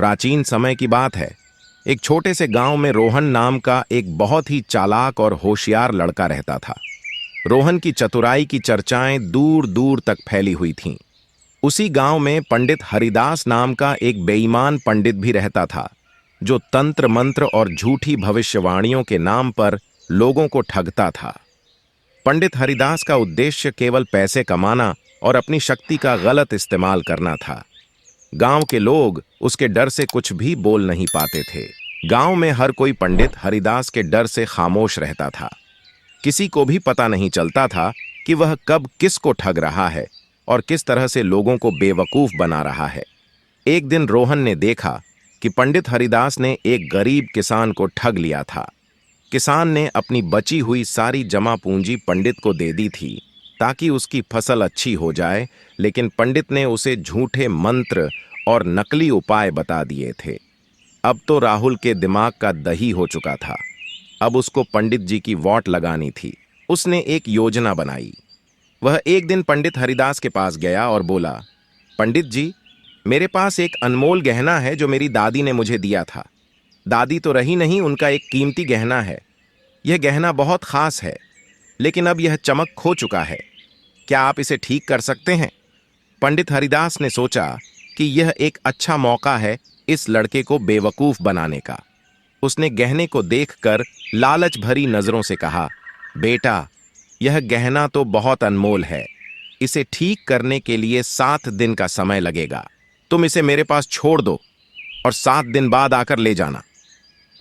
प्राचीन समय की बात है। एक छोटे से गांव में रोहन नाम का एक बहुत ही चालाक और होशियार लड़का रहता था। रोहन की चतुराई की चर्चाएं दूर दूर तक फैली हुई थीं। उसी गांव में पंडित हरिदास नाम का एक बेईमान पंडित भी रहता था, जो तंत्र मंत्र और झूठी भविष्यवाणियों के नाम पर लोगों को ठगता था। पंडित हरिदास का उद्देश्य केवल पैसे कमाना और अपनी शक्ति का गलत इस्तेमाल करना था। गांव के लोग उसके डर से कुछ भी बोल नहीं पाते थे। गांव में हर कोई पंडित हरिदास के डर से खामोश रहता था। किसी को भी पता नहीं चलता था कि वह कब किसको ठग रहा है और किस तरह से लोगों को बेवकूफ बना रहा है। एक दिन रोहन ने देखा कि पंडित हरिदास ने एक गरीब किसान को ठग लिया था। किसान ने अपनी बची हुई सारी जमा पूंजी पंडित को दे दी थी ताकि उसकी फसल अच्छी हो जाए, लेकिन पंडित ने उसे झूठे मंत्र और नकली उपाय बता दिए थे। अब तो राहुल के दिमाग का दही हो चुका था। अब उसको पंडित जी की वोट लगानी थी। उसने एक योजना बनाई। वह एक दिन पंडित हरिदास के पास गया और बोला, पंडित जी, मेरे पास एक अनमोल गहना है जो मेरी दादी ने मुझे दिया था। दादी तो रही नहीं, उनका एक कीमती गहना है। यह गहना बहुत खास है, लेकिन अब यह चमक खो चुका है। क्या आप इसे ठीक कर सकते हैं? पंडित हरिदास ने सोचा कि यह एक अच्छा मौका है इस लड़के को बेवकूफ बनाने का। उसने गहने को देखकर लालच भरी नजरों से कहा, बेटा, यह गहना तो बहुत अनमोल है। इसे ठीक करने के लिए 7 दिन का समय लगेगा। तुम इसे मेरे पास छोड़ दो और 7 दिन बाद आकर ले जाना।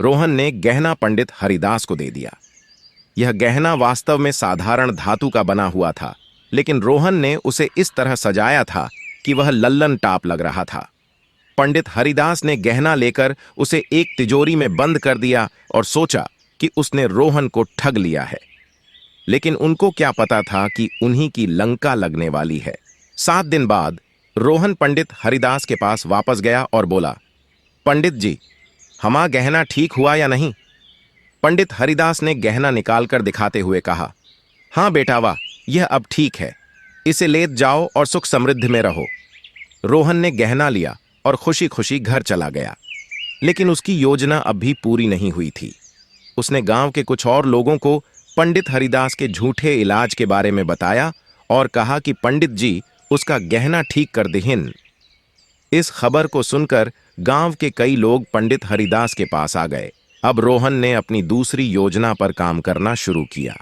रोहन ने गहना पंडित हरिदास को दे दिया। यह गहना वास्तव में साधारण धातु का बना हुआ था, लेकिन रोहन ने उसे इस तरह सजाया था कि वह लल्लन टाप लग रहा था। पंडित हरिदास ने गहना लेकर उसे एक तिजोरी में बंद कर दिया और सोचा कि उसने रोहन को ठग लिया है। लेकिन उनको क्या पता था कि उन्हीं की लंका लगने वाली है। 7 दिन बाद रोहन पंडित हरिदास के पास वापस गया और बोला, पंडित जी, हमारा गहना ठीक हुआ या नहीं? पंडित हरिदास ने गहना निकालकर दिखाते हुए कहा, हाँ बेटा, वाह, यह अब ठीक है। इसे ले जाओ और सुख समृद्धि में रहो। रोहन ने गहना लिया और खुशी खुशी घर चला गया। लेकिन उसकी योजना अब भी पूरी नहीं हुई थी। उसने गांव के कुछ और लोगों को पंडित हरिदास के झूठे इलाज के बारे में बताया और कहा कि पंडित जी उसका गहना ठीक कर देहिन। इस खबर को सुनकर गांव के कई लोग पंडित हरिदास के पास आ गए। अब रोहन ने अपनी दूसरी योजना पर काम करना शुरू किया।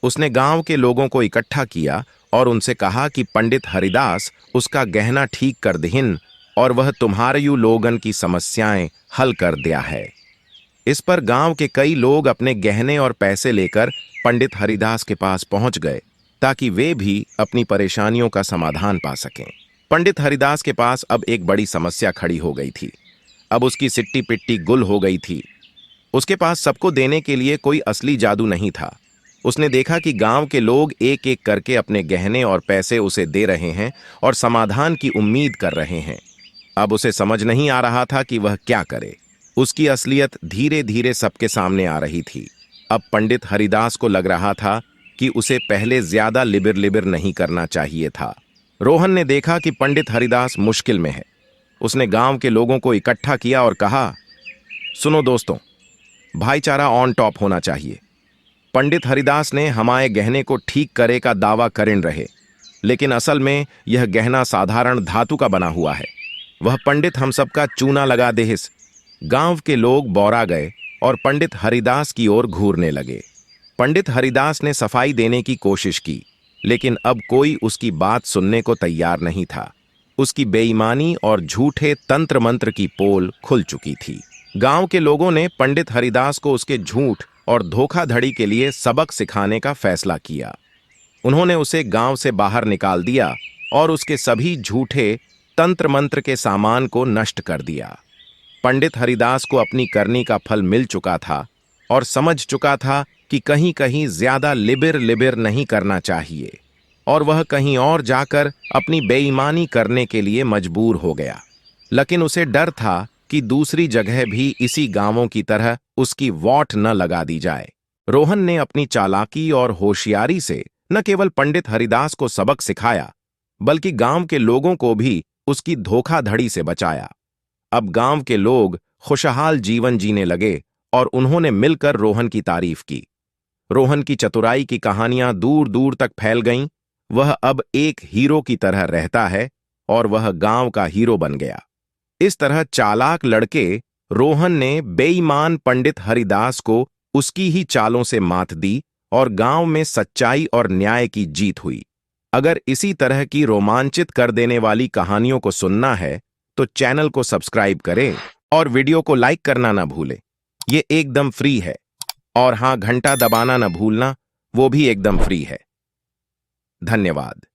उसने गांव के लोगों को इकट्ठा किया और उनसे कहा कि पंडित हरिदास उसका गहना ठीक कर देहिन और वह तुम्हारे लोगन की समस्याएं हल कर दिया है। इस पर गांव के कई लोग अपने गहने और पैसे लेकर पंडित हरिदास के पास पहुंच गए ताकि वे भी अपनी परेशानियों का समाधान पा सकें। पंडित हरिदास के पास अब एक बड़ी समस्या खड़ी हो गई थी। अब उसकी सिट्टी पिट्टी गुल हो गई थी। उसके पास सबको देने के लिए कोई असली जादू नहीं था। उसने देखा कि गांव के लोग एक एक करके अपने गहने और पैसे उसे दे रहे हैं और समाधान की उम्मीद कर रहे हैं। अब उसे समझ नहीं आ रहा था कि वह क्या करे। उसकी असलियत धीरे धीरे सबके सामने आ रही थी। अब पंडित हरिदास को लग रहा था कि उसे पहले ज्यादा लिबिर लिबिर नहीं करना चाहिए था। रोहन ने देखा कि पंडित हरिदास मुश्किल में है। उसने गांव के लोगों को इकट्ठा किया और कहा, सुनो दोस्तों, भाईचारा ऑन टॉप होना चाहिए। पंडित हरिदास ने हमारे गहने को ठीक करे का दावा करें रहे, लेकिन असल में यह गहना साधारण धातु का बना हुआ है। वह पंडित हम सबका चूना लगा देहिस। गांव के लोग बौरा गए और पंडित हरिदास की ओर घूरने लगे। पंडित हरिदास ने सफाई देने की कोशिश की, लेकिन अब कोई उसकी बात सुनने को तैयार नहीं था। उसकी बेईमानी और झूठे तंत्र मंत्र की पोल खुल चुकी थी। गांव के लोगों ने पंडित हरिदास को उसके झूठ और धोखाधड़ी के लिए सबक सिखाने का फैसला किया। उन्होंने उसे गांव से बाहर निकाल दिया और उसके सभी झूठे तंत्र मंत्र के सामान को नष्ट कर दिया। पंडित हरिदास को अपनी करनी का फल मिल चुका था और समझ चुका था कि कहीं कहीं ज्यादा लिबिर लिबिर नहीं करना चाहिए, और वह कहीं और जाकर अपनी बेईमानी करने के लिए मजबूर हो गया। लेकिन उसे डर था कि दूसरी जगह भी इसी गांवों की तरह उसकी वोट न लगा दी जाए। रोहन ने अपनी चालाकी और होशियारी से न केवल पंडित हरिदास को सबक सिखाया, बल्कि गांव के लोगों को भी उसकी धोखाधड़ी से बचाया। अब गांव के लोग खुशहाल जीवन जीने लगे और उन्होंने मिलकर रोहन की तारीफ की। रोहन की चतुराई की कहानियां दूर दूर तक फैल गईं। वह अब एक हीरो की तरह रहता है और वह गांव का हीरो बन गया। इस तरह चालाक लड़के रोहन ने बेईमान पंडित हरिदास को उसकी ही चालों से मात दी और गांव में सच्चाई और न्याय की जीत हुई। अगर इसी तरह की रोमांचित कर देने वाली कहानियों को सुनना है तो चैनल को सब्सक्राइब करें और वीडियो को लाइक करना ना भूलें। ये एकदम फ्री है। और हां, घंटा दबाना ना भूलना, वो भी एकदम फ्री है। धन्यवाद।